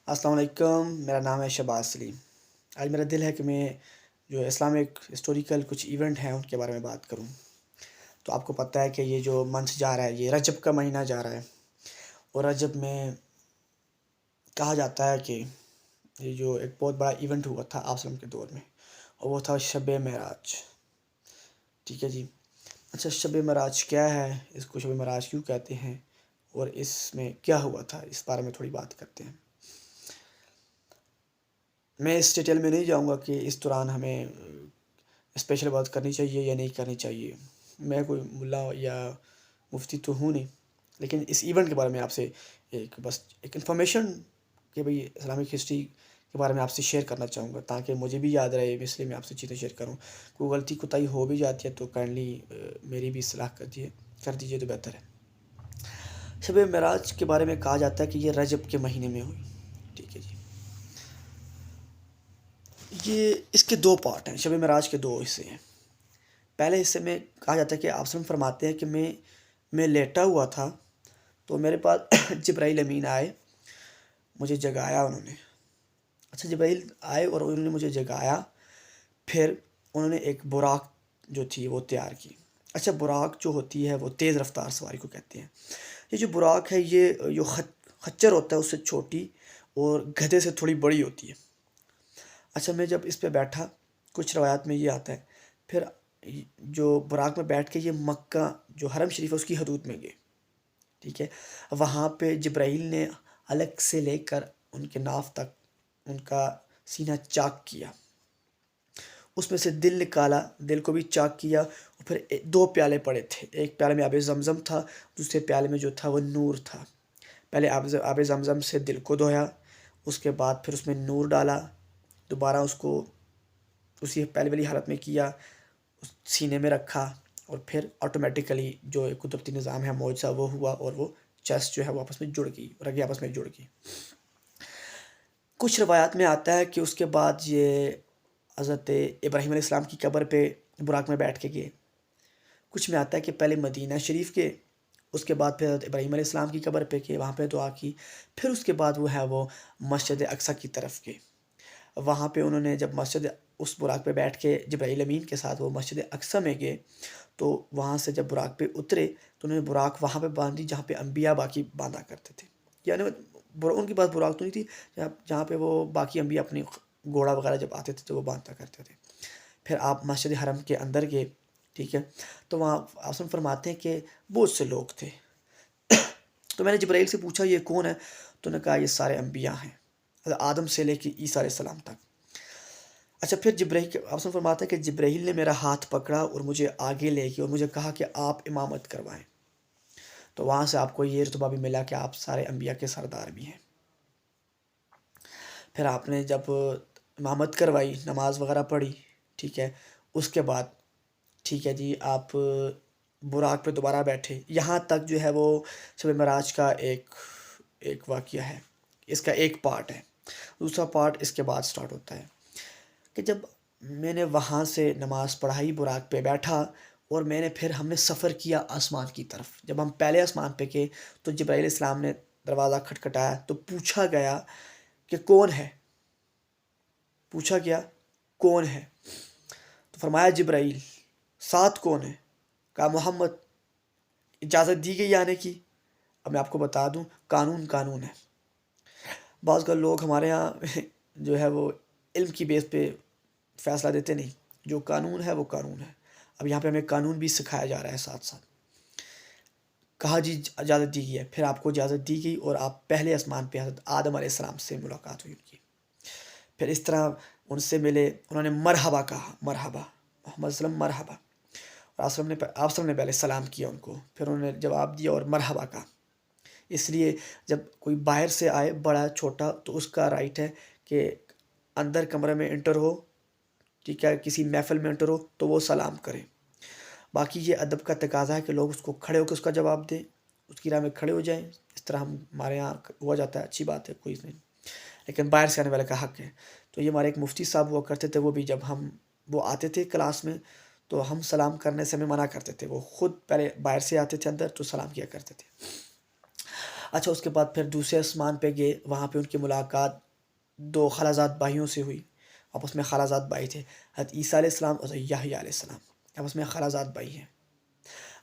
السلام علیکم، میرا نام ہے شہباز سلیم۔ آج میرا دل ہے کہ میں جو اسلامک ہسٹوریکل کچھ ایونٹ ہیں ان کے بارے میں بات کروں۔ تو آپ کو پتہ ہے کہ یہ جو منتھ جا رہا ہے یہ رجب کا مہینہ جا رہا ہے، اور رجب میں کہا جاتا ہے کہ یہ جو ایک بہت بڑا ایونٹ ہوا تھا آپ وسلم کے دور میں، اور وہ تھا شب معراج۔ ٹھیک ہے جی۔ اچھا، شب معراج کیا ہے، اس کو شب معراج کیوں کہتے ہیں، اور اس میں کیا ہوا تھا، اس بارے میں تھوڑی بات کرتے ہیں۔ میں اس ڈیٹیل میں نہیں جاؤں گا کہ اس دوران ہمیں اسپیشل بات کرنی چاہیے یا نہیں کرنی چاہیے۔ میں کوئی ملا یا مفتی تو ہوں نہیں، لیکن اس ایونٹ کے بارے میں آپ سے بس ایک انفارمیشن کہ بھئی اسلامک ہسٹری کے بارے میں آپ سے شیئر کرنا چاہوں گا، تاکہ مجھے بھی یاد رہے، اس لیے میں آپ سے چیزیں شیئر کروں۔ کوئی غلطی کوتاہی ہو بھی جاتی ہے تو کائنڈلی میری بھی اصلاح کر دیجیے تو بہتر ہے۔ شب معراج کے بارے میں کہا جاتا ہے کہ یہ رجب کے مہینے میں ہوئی۔ ٹھیک ہے جی۔ یہ اس کے دو پارٹ ہیں، شب معراج کے دو حصے ہیں۔ پہلے حصے میں کہا جاتا ہے کہ آپ فرماتے ہیں کہ میں لیٹا ہوا تھا تو میرے پاس جبرائیل امین آئے، مجھے جگایا انہوں نے۔ اچھا، جبرائیل آئے اور انہوں نے مجھے جگایا، پھر انہوں نے ایک براق جو تھی وہ تیار کی۔ اچھا، براق جو ہوتی ہے وہ تیز رفتار سواری کو کہتے ہیں۔ یہ جو براق ہے یہ جو خچر ہوتا ہے اس سے چھوٹی اور گدھے سے تھوڑی بڑی ہوتی ہے۔ اچھا، میں جب اس پہ بیٹھا، کچھ روایات میں یہ آتا ہے، پھر جو براق میں بیٹھ کے یہ مکہ جو حرم شریف ہے اس کی حدود میں گئے۔ ٹھیک ہے، وہاں پہ جبرائیل نے الگ سے لے کر ان کے ناف تک ان کا سینہ چاک کیا، اس میں سے دل نکالا، دل کو بھی چاک کیا، اور پھر دو پیالے پڑے تھے، ایک پیالے میں آب زمزم تھا، دوسرے پیالے میں جو تھا وہ نور تھا۔ پہلے آب زمزم سے دل کو دھویا، اس کے بعد پھر اس میں نور ڈالا، دوبارہ اس کو اسی پہلے والی حالت میں کیا، اس سینے میں رکھا، اور پھر آٹومیٹیکلی جو قدرتی نظام ہے معجزہ وہ ہوا، اور وہ چیسٹ جو ہے وہ آپس میں جڑ گئی، رگیں آپس میں جڑ گئی۔ کچھ روایات میں آتا ہے کہ اس کے بعد یہ حضرت ابراہیم علیہ السلام کی قبر پہ براق میں بیٹھ کے گئے۔ کچھ میں آتا ہے کہ پہلے مدینہ شریف کے، اس کے بعد پھر حضرت ابراہیم علیہ السلام کی قبر پہ گئے، وہاں پہ دعا کی، پھر اس کے بعد وہ ہے وہ مسجد اقصیٰ کی طرف گئے۔ وہاں پہ انہوں نے جب مسجد اس براق پہ بیٹھ کے جبرائیل امین کے ساتھ وہ مسجد اقصیٰ میں گئے، تو وہاں سے جب براق پہ اترے تو انہوں نے براق وہاں پہ باندھی جہاں پہ انبیاء باقی باندھا کرتے تھے، یعنی ان کے پاس براق تو نہیں تھی، جہاں پہ وہ باقی انبیاء اپنی گھوڑا وغیرہ جب آتے تھے تو وہ باندھا کرتے تھے۔ پھر آپ مسجد حرم کے اندر گئے، ٹھیک ہے، تو وہاں آپ فرماتے ہیں کہ بہت سے لوگ تھے۔ تو میں نے جبرائیل سے پوچھا یہ کون ہے، تو نے کہا یہ سارے انبیاء ہیں، حضرت آدم سے لے کے عیسیٰ علیہ السلام تک۔ اچھا، پھر جبرائیل آپ سے فرماتا ہے کہ جبرائیل نے میرا ہاتھ پکڑا اور مجھے آگے لے کے اور مجھے کہا کہ آپ امامت کروائیں۔ تو وہاں سے آپ کو یہ رتبہ بھی ملا کہ آپ سارے انبیاء کے سردار بھی ہیں۔ پھر آپ نے جب امامت کروائی، نماز وغیرہ پڑھی، ٹھیک ہے، اس کے بعد ٹھیک ہے جی آپ براق پہ دوبارہ بیٹھے۔ یہاں تک جو ہے وہ شب معراج کا ایک واقعہ ہے، اس کا ایک پارٹ ہے۔ دوسرا پارٹ اس کے بعد سٹارٹ ہوتا ہے کہ جب میں نے وہاں سے نماز پڑھائی، براق پہ بیٹھا، اور پھر ہم نے سفر کیا آسمان کی طرف۔ جب ہم پہلے آسمان پہ گئے تو جبرائیل علیہ السلام نے دروازہ کھٹکھٹایا تو پوچھا گیا کہ کون ہے، پوچھا گیا کون ہے، تو فرمایا جبرائیل۔ ساتھ کون ہے، کہا محمد۔ اجازت دی گئی آنے کی۔ اب میں آپ کو بتا دوں، قانون ہے۔ بعض کا لوگ ہمارے ہاں جو ہے وہ علم کی بیس پہ فیصلہ دیتے نہیں، جو قانون ہے وہ قانون ہے۔ اب یہاں پہ ہمیں قانون بھی سکھایا جا رہا ہے ساتھ ساتھ۔ کہا جی اجازت دی گئی ہے، پھر آپ کو اجازت دی گئی اور آپ پہلے آسمان پہ حضرت آدم علیہ السلام سے ملاقات ہوئی ان کی۔ پھر اس طرح ان سے ملے، انہوں نے مرحبا کہا، مرحبا محمد صلی اللہ علیہ وسلم، مرحبا، اور آپ نے پہلے سلام کیا ان کو، پھر انہوں نے جواب دیا اور مرحبا کہا۔ اس لیے جب کوئی باہر سے آئے، بڑا چھوٹا، تو اس کا رائٹ ہے کہ اندر کمرے میں انٹر ہو، ٹھیک ہے، کسی محفل میں انٹر ہو تو وہ سلام کرے۔ باقی یہ ادب کا تقاضا ہے کہ لوگ اس کو کھڑے ہو کے اس کا جواب دیں، اس کی راہ میں کھڑے ہو جائیں۔ اس طرح ہمارے یہاں ہوا جاتا ہے، اچھی بات ہے، کوئی نہیں، لیکن باہر سے آنے والے کا حق ہے۔ تو یہ ہمارے ایک مفتی صاحب ہوا کرتے تھے، وہ بھی جب وہ آتے تھے کلاس میں تو ہم سلام کرنے سے ہمیں منع کرتے تھے، وہ خود پہلے باہر سے آتے تھے اندر تو سلام کیا کرتے تھے۔ اچھا اس کے بعد پھر دوسرے آسمان پہ گئے، وہاں پہ ان کی ملاقات دو خالازاد بھائیوں سے ہوئی، آپس میں خالازاد بھائی تھے، حضرت عیسیٰ علیہ السلام اور یحییٰ علیہ السلام، آپس میں خالازاد بھائی ہیں۔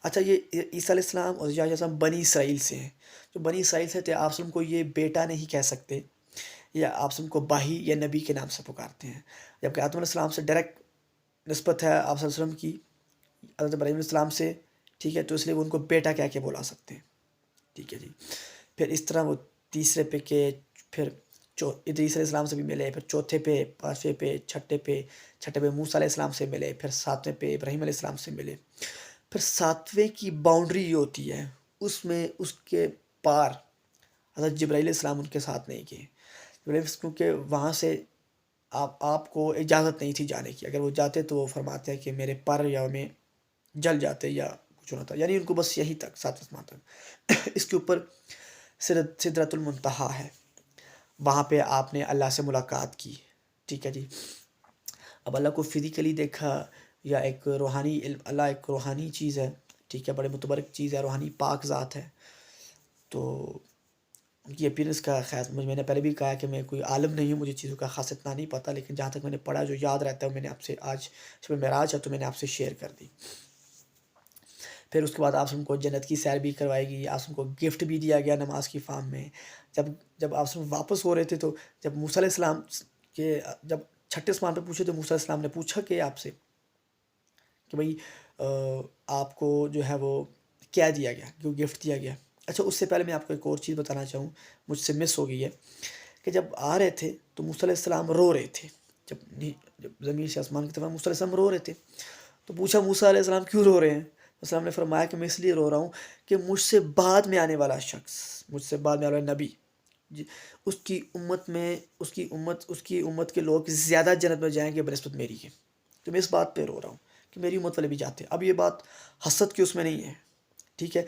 اچھا یہ عیسیٰ علیہ السلام اور یحییٰ علیہ السلام بنی اسرائیل سے ہیں، جو بنی اسرائیل سے تھے، آپ وسلم کو یہ بیٹا نہیں کہہ سکتے، یا آپ وسلم کو بھائی یا نبی کے نام سے پکارتے ہیں، جبکہ آدم علیہ السلام سے ڈائریکٹ نسبت ہے آپ صلی اللہ علیہ وسلم کی حضرت ابراہیم علیہ السلام سے، ٹھیک ہے، تو اس لیے وہ ان کو بیٹا کہہ کے بلا سکتے ہیں، ٹھیک ہے جی۔ پھر اس طرح وہ تیسرے پہ کے، پھر ادریس علیہ السلام سے بھی ملے، پھر چوتھے پہ، پانچویں پہ، چھٹے پہ موسیٰ علیہ السلام سے ملے، پھر ساتویں پہ ابراہیم علیہ السلام سے ملے۔ پھر ساتویں کی باؤنڈری یہ ہوتی ہے، اس میں اس کے پار حضرت جبرائیل علیہ السلام ان کے ساتھ نہیں گئے، کیونکہ وہاں سے آپ کو اجازت نہیں تھی جانے کی، اگر وہ جاتے تو وہ فرماتے ہیں کہ میرے پر یا میں جل جاتے یا کچھ ہوتا، یعنی ان کو بس یہی تک، سات آسمان تک۔ اس کے اوپر سدرۃ المنتہا ہے، وہاں پہ آپ نے اللہ سے ملاقات کی، ٹھیک ہے جی۔ اب اللہ کو فزیکلی دیکھا یا ایک روحانی علم، اللہ ایک روحانی چیز ہے، ٹھیک ہے، بڑے متبرک چیز ہے، روحانی پاک ذات ہے، تو ان کی اپیرنس کا خیر میں نے پہلے بھی کہا کہ میں کوئی عالم نہیں ہوں، مجھے چیزوں کا خاص اتنا نہیں پتہ، لیکن جہاں تک میں نے پڑھا جو یاد رہتا ہے میں نے آپ سے آج شب معراج ہے تو میں نے آپ سے شیئر کر دی۔ پھر اس کے بعد آپ ان کو جنت کی سیر بھی کروائی گئی، آپ ان کو گفٹ بھی دیا گیا نماز کی فارم میں۔ جب آپ واپس ہو رہے تھے تو جب موسیٰ علیہ السلام کے جب چھٹے آسمان پہ پوچھے تو موسیٰ علیہ السلام نے پوچھا کہ آپ سے کہ بھائی آپ کو جو ہے وہ کیا دیا گیا، جو گفٹ دیا گیا۔ اچھا اس سے پہلے میں آپ کو ایک اور چیز بتانا چاہوں، مجھ سے مس ہو گئی ہے، کہ جب آ رہے تھے تو موسیٰ علیہ السلام رو رہے تھے، جب زمین سے آسمان کی طرف موسیٰ علیہ السلام رو رہے تھے، تو پوچھا موسیٰ علیہ السلام کیوں رو رہے ہیں؟ السلام نے فرمایا کہ میں اس لیے رو رہا ہوں کہ مجھ سے بعد میں آنے والا شخص، مجھ سے بعد میں آنے والا نبی، اس کی امت کے لوگ زیادہ جنت میں جائیں گے بنسبت میری کے، تو میں اس بات پہ رو رہا ہوں کہ میری امت والے بھی جاتے ہیں۔ اب یہ بات حسد کی اس میں نہیں ہے، ٹھیک ہے،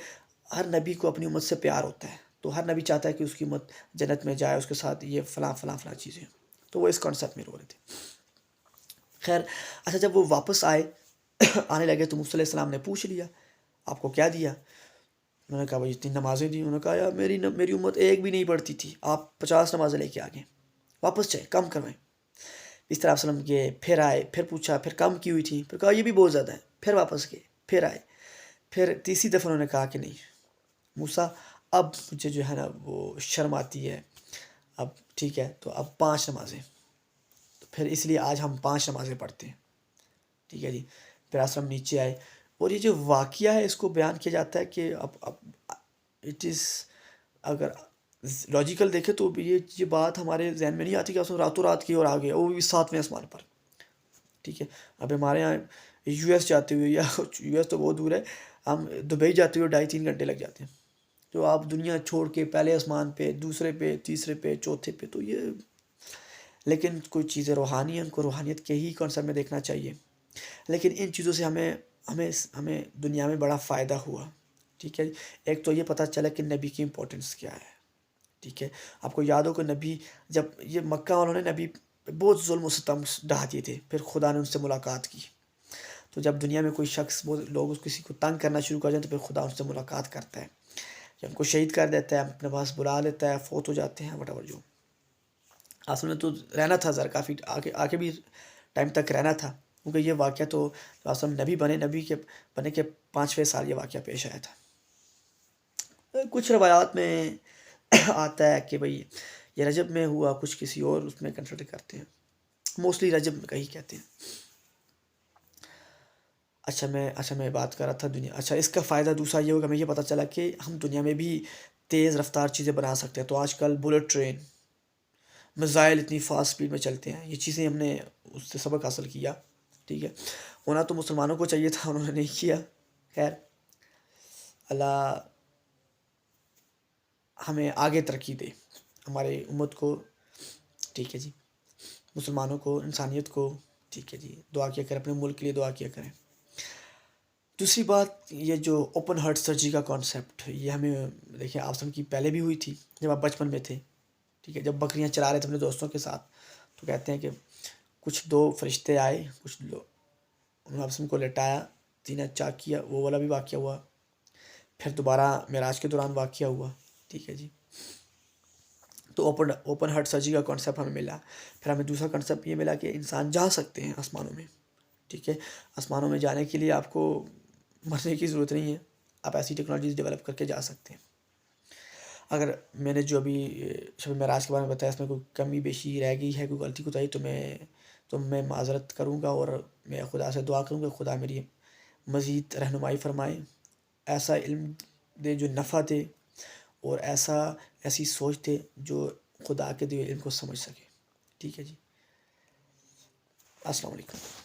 ہر نبی کو اپنی امت سے پیار ہوتا ہے، تو ہر نبی چاہتا ہے کہ اس کی امت جنت میں جائے، اس کے ساتھ یہ فلاں فلاں فلاں چیزیں، تو وہ اس کانسیپٹ میں رو رہے تھے۔ خیر، اچھا جب وہ واپس آنے لگے تو موسیٰ علیہ السلام نے پوچھ لیا آپ کو کیا دیا؟ انہوں نے کہا بھائی 3 نمازیں دی۔ انہوں نے کہا یار میری امت ایک بھی نہیں پڑھتی تھی، آپ 50 نمازیں لے کے آ گئے، واپس جائیں، کم کروائیں۔ اس طرح وسلم کے پھر آئے، پھر پوچھا پھر کم کی ہوئی تھی، پھر کہا یہ بھی بہت زیادہ ہے، پھر واپس گئے، پھر آئے، پھر تیسری دفعہ انہوں نے کہا کہ نہیں موسیٰ اب مجھے جو ہے نا وہ شرم آتی ہے، اب ٹھیک ہے تو اب 5 نمازیں، تو پھر اس لیے آج ہم 5 نمازیں پڑھتے ہیں، ٹھیک ہے جی۔ پھر آسلم نیچے آئے، اور یہ جو واقعہ ہے اس کو بیان کیا جاتا ہے کہ اب اٹ از، اگر لاجیکل دیکھے تو یہ بات ہمارے ذہن میں نہیں آتی کہ آسلم راتوں رات کی اور آ گیا، وہ بھی 7ویں آسمان پر، ٹھیک ہے۔ اب ہمارے یہاں یو ایس جاتے ہوئے، یا یو ایس تو بہت دور ہے، ہم دبئی جاتے ہوئے 2.5-3 گھنٹے لگ جاتے ہیں، تو آپ دنیا چھوڑ کے پہلے آسمان پہ، دوسرے پہ، تیسرے پہ، چوتھے پہ، تو یہ، لیکن کوئی چیزیں روحانی ہیں، ان کو روحانیت کے ہی کانسیپٹ میں دیکھنا چاہیے، لیکن ان چیزوں سے ہمیں دنیا میں بڑا فائدہ ہوا، ٹھیک ہے۔ ایک تو یہ پتہ چلا کہ نبی کی امپورٹنس کیا ہے، ٹھیک ہے۔ آپ کو یاد ہو کہ نبی، جب یہ مکہ والوں نے نبی بہت ظلم و ستم ڈھا دیے تھے، پھر خدا نے ان سے ملاقات کی، تو جب دنیا میں کوئی شخص، لوگ کسی کو تنگ کرنا شروع کر جائیں تو پھر خدا ان سے ملاقات کرتا ہے، یا ان کو شہید کر دیتا ہے، اپنے پاس بلا لیتا ہے، فوت ہو جاتے ہیں، وٹ ایور، جو اصل میں تو رہنا تھا ذرا کافی آگے بھی ٹائم تک رہنا تھا، کیونکہ یہ واقعہ تو اصل نبی بنے کے 5ویں سال یہ واقعہ پیش آیا تھا۔ کچھ روایات میں آتا ہے کہ بھئی یہ رجب میں ہوا، کچھ کسی اور اس میں کنسیڈر کرتے ہیں، موسٹلی رجب میں کہیں کہتے ہیں۔ اچھا میں بات کر رہا تھا دنیا، اچھا اس کا فائدہ دوسرا یہ ہوگا، ہمیں یہ پتہ چلا کہ ہم دنیا میں بھی تیز رفتار چیزیں بنا سکتے ہیں، تو آج کل بلٹ ٹرین، میزائل اتنی فاسٹ سپیڈ میں چلتے ہیں، یہ چیزیں ہم نے اس سے سبق حاصل کیا، ٹھیک ہے۔ ہونا تو مسلمانوں کو چاہیے تھا، انہوں نے نہیں کیا، خیر اللہ ہمیں آگے ترقی دے، ہمارے امت کو، ٹھیک ہے جی، مسلمانوں کو، انسانیت کو، ٹھیک ہے جی، دعا کیا کریں، اپنے ملک کے لیے دعا کیا کریں۔ دوسری بات، یہ جو اوپن ہارٹ سرجری کا کانسیپٹ، یہ ہمیں دیکھیں آسم کی پہلے بھی ہوئی تھی جب آپ بچپن میں تھے، ٹھیک ہے، جب بکریاں چلا رہے تھے اپنے دوستوں کے ساتھ، تو کہتے ہیں کہ کچھ 2 فرشتے آئے، کچھ لوگ انہوں نے آپس کو لٹایا، سینہ چاک کیا، وہ والا بھی واقعہ ہوا، پھر دوبارہ معراج کے دوران واقعہ ہوا، ٹھیک ہے جی. تو اوپن ہارٹ سرجری کا کانسیپٹ ہمیں ملا. پھر ہمیں دوسرا کانسیپٹ یہ ملا کہ انسان جا سکتے ہیں آسمانوں میں. ٹھیک ہے, آسمانوں میں جانے کے لیے آپ کو مرنے کی ضرورت نہیں ہے, آپ ایسی ٹیکنالوجیز ڈیولپ کر کے جا سکتے ہیں. اگر میں نے جو ابھی شب معراج کے بارے میں بتایا اس میں کوئی کمی بیشی رہ گئی ہے, کوئی غلطی کوتاہی, تو میں معذرت کروں گا, اور میں خدا سے دعا کروں گا خدا میری مزید رہنمائی فرمائے, ایسا علم دے جو نفع دے, اور ایسی سوچ دے جو خدا کے دیے علم کو سمجھ سکے. ٹھیک ہے جی, السلام علیکم.